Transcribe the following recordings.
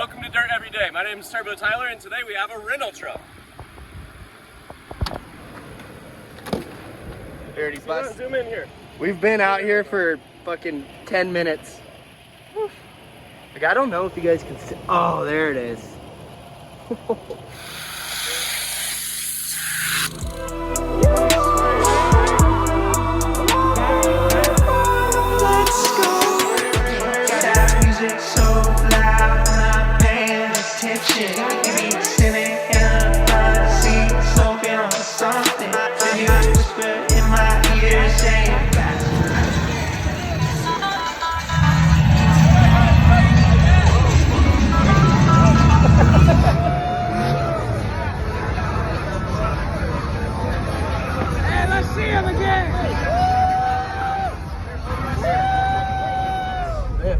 welcome to Dirt Every Day. My name is Turbo Tyler, and today we have a rental truck. Dirty bus. Zoom in here. We've been out here for fucking 10 minutes. Like, I don't know if you guys can see. Oh, there it is.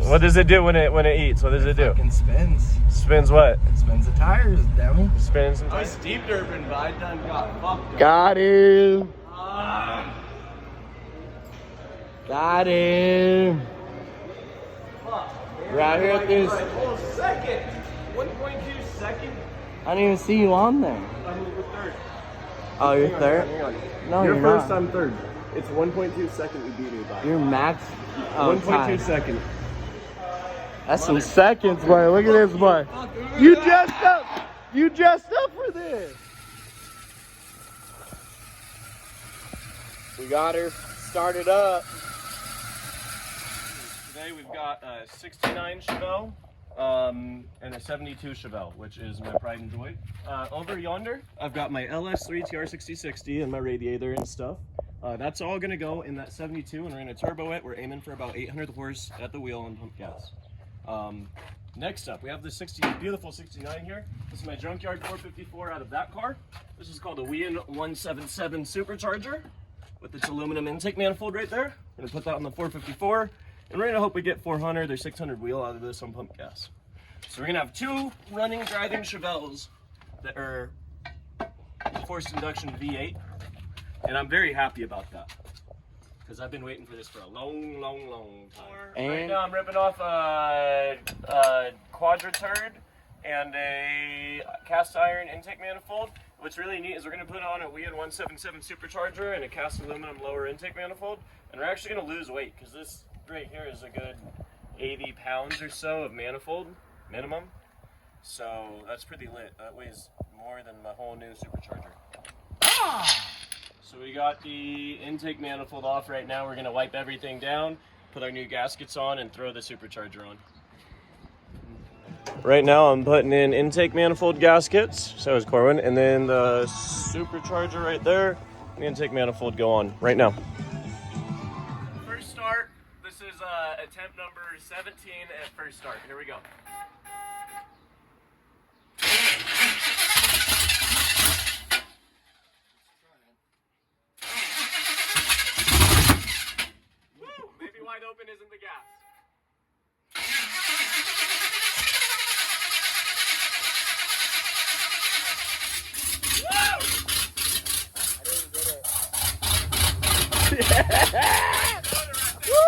What does it do when it eats? What does it do? Fucking spins. Spins what? It spins the tires, dummy. Spins some tires. I was deep derping, but I done got fucked. Got him. Got him. We're out here at this. Second. 1.2 seconds. I didn't even see you on there. I'm third. Oh, you're third? Hang on. No, you're first, not. I'm third. It's 1.2 second you beat me by. You're max. 1.2 second. That's some seconds, boy. Look at this, boy. You dressed up. You dressed up for this. We got her started up. Today we've got a 69 Chevelle and a 72 Chevelle, which is my pride and joy. Over yonder, I've got my LS3 TR6060 and my radiator and stuff. That's all gonna go in that 72, and we're gonna turbo it. We're aiming for about 800 horse at the wheel and pump gas. Next up, we have this beautiful 69 here. This is my Junkyard 454 out of that car. This is called a Wien 177 Supercharger with its aluminum intake manifold right there. We're gonna put that on the 454, and we're gonna hope we get 400 or 600 wheel out of this on pump gas. So we're gonna have two running driving Chevelles that are forced induction V8, and I'm very happy about that, because I've been waiting for this for a long time. And right now I'm ripping off a quadra-turd and a cast iron intake manifold. What's really neat is we're going to put on a Wien 177 Supercharger and a cast aluminum lower intake manifold, and we're actually going to lose weight, because this right here is a good 80 pounds or so of manifold minimum. So that's pretty lit. That weighs more than my whole new Supercharger. So we got the intake manifold off right now. We're gonna wipe everything down, put our new gaskets on, and throw the Supercharger on. Right now I'm putting in intake manifold gaskets, so is Corwin, and then the Supercharger right there, and the intake manifold go on right now. First start, this is attempt number 17 at first start. Here we go. Wide open isn't the gas. Woo!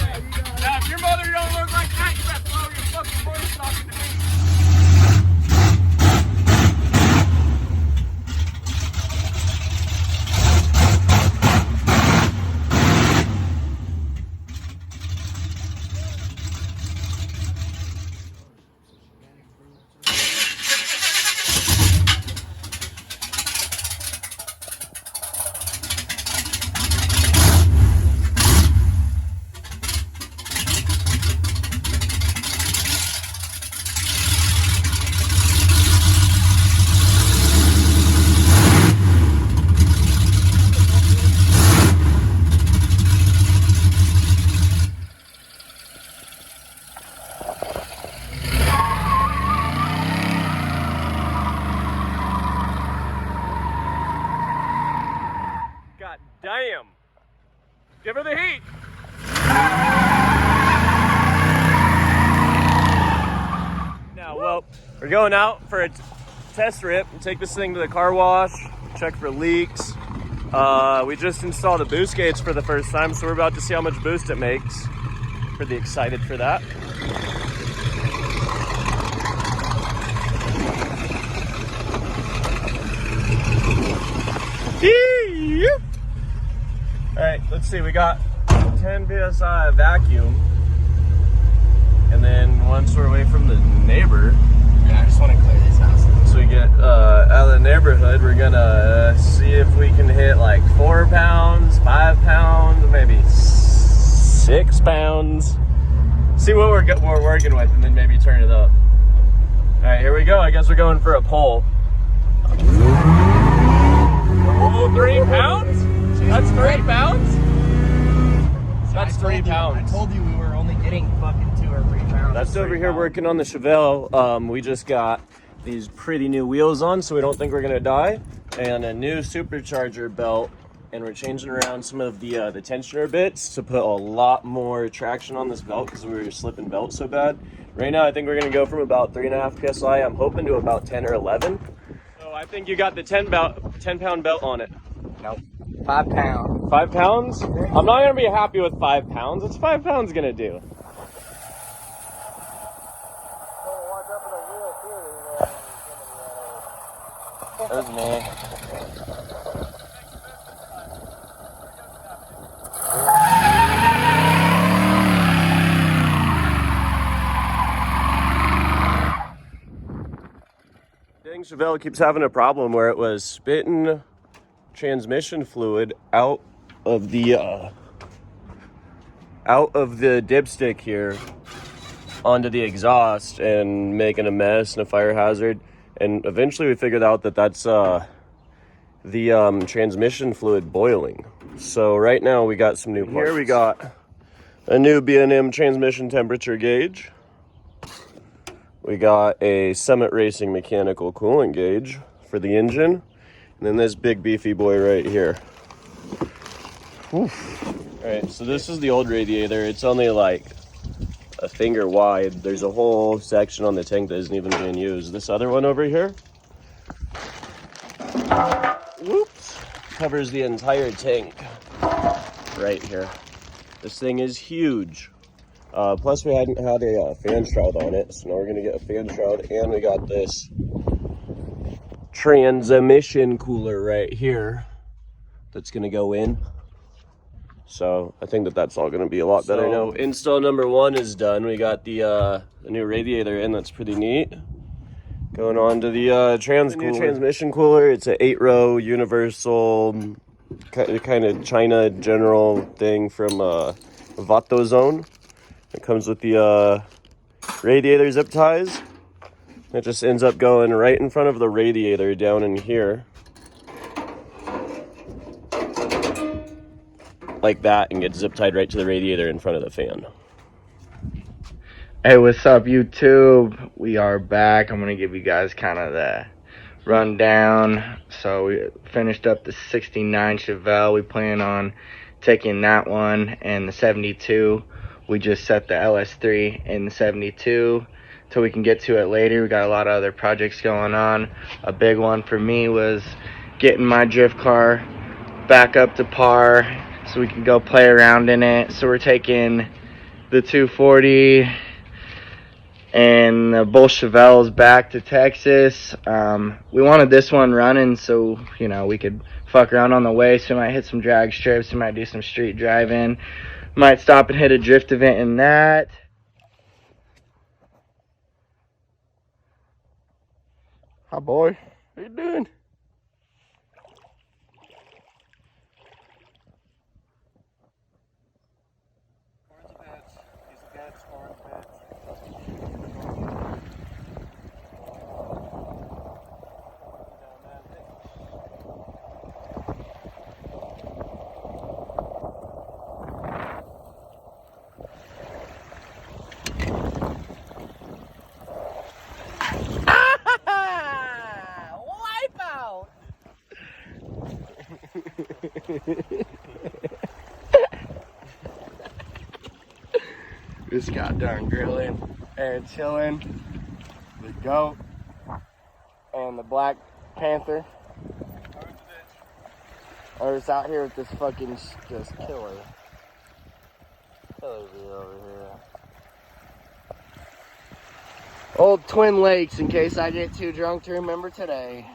I didn't get it. Now, if your mother don't look like that, you better blow your fucking voice talking to me. Damn. Give her the heat. Now, well, we're going out for a test rip and take this thing to the car wash, check for leaks, We just installed the boost gates for the first time, so we're about to see how much boost it makes. Pretty excited for that. All right, let's see. We got 10 psi vacuum, and then once we're away from the neighbor, Yeah, I just want to clear this house. so we get out of the neighborhood, we're gonna see if we can hit like 4 pounds, 5 pounds, maybe 6 pounds. See what we're working with, and then maybe turn it up. All right, here we go. I guess we're going for a pull. Oh, 3 pounds? That's 3 pounds? That's 3 pounds. I told you we were only getting fucking 2 or 3 pounds. That's over here working on the Chevelle. We just got these pretty new wheels on, so we don't think we're gonna die, and a new supercharger belt, and we're changing around some of the tensioner bits to put a lot more traction on this belt because we were slipping belt so bad. Right now, I think we're gonna go from about 3.5 psi. I'm hoping to about 10 or 11. So I think you got the 10-pound belt on it. Nope. 5 pounds. 5 pounds? I'm not gonna be happy with 5 pounds. What's 5 pounds gonna do? That was me. Dang, Chevelle keeps having a problem where it was spitting transmission fluid out of the dipstick here onto the exhaust and making a mess and a fire hazard. And eventually we figured out that that's the transmission fluid boiling. So right now we got some new parts. Here we got a new B&M transmission temperature gauge. We got a Summit Racing mechanical coolant gauge for the engine. And then this big beefy boy right here. Oof. All right, so this is the old radiator. It's only like a finger wide. There's a whole section on the tank that isn't even being used. This other one over here, whoops, covers the entire tank right here. This thing is huge. Plus we hadn't had a fan shroud on it, so now we're gonna get a fan shroud, and we got this transmission cooler right here that's gonna go in. So I think that that's all gonna be a lot better now. Install number 1 is done. We got the new radiator in. That's pretty neat. Going on to the new transmission cooler. It's an 8-row universal kind of China general thing from Vato Zone. It comes with the radiator zip ties. It just ends up going right in front of the radiator down in here. Like that, and gets zip tied right to the radiator in front of the fan. Hey, what's up, YouTube? We are back. I'm gonna give you guys kind of the rundown. So we finished up the 69 Chevelle. We plan on taking that one and the 72. We just set the LS3 in the 72 till we can get to it later. We got a lot of other projects going on. A big one for me was getting my drift car back up to par so we can go play around in it. So we're taking the 240 and both Chevelles back to Texas. We wanted this one running so, you know, we could fuck around on the way. So we might hit some drag strips, we might do some street driving, might stop and hit a drift event in that. Hi, boy. What you doing? Just got done grilling and chilling. The goat and the Black Panther. Or it's out here with this fucking just killer view over here. Old Twin Lakes, in case I get too drunk to remember today.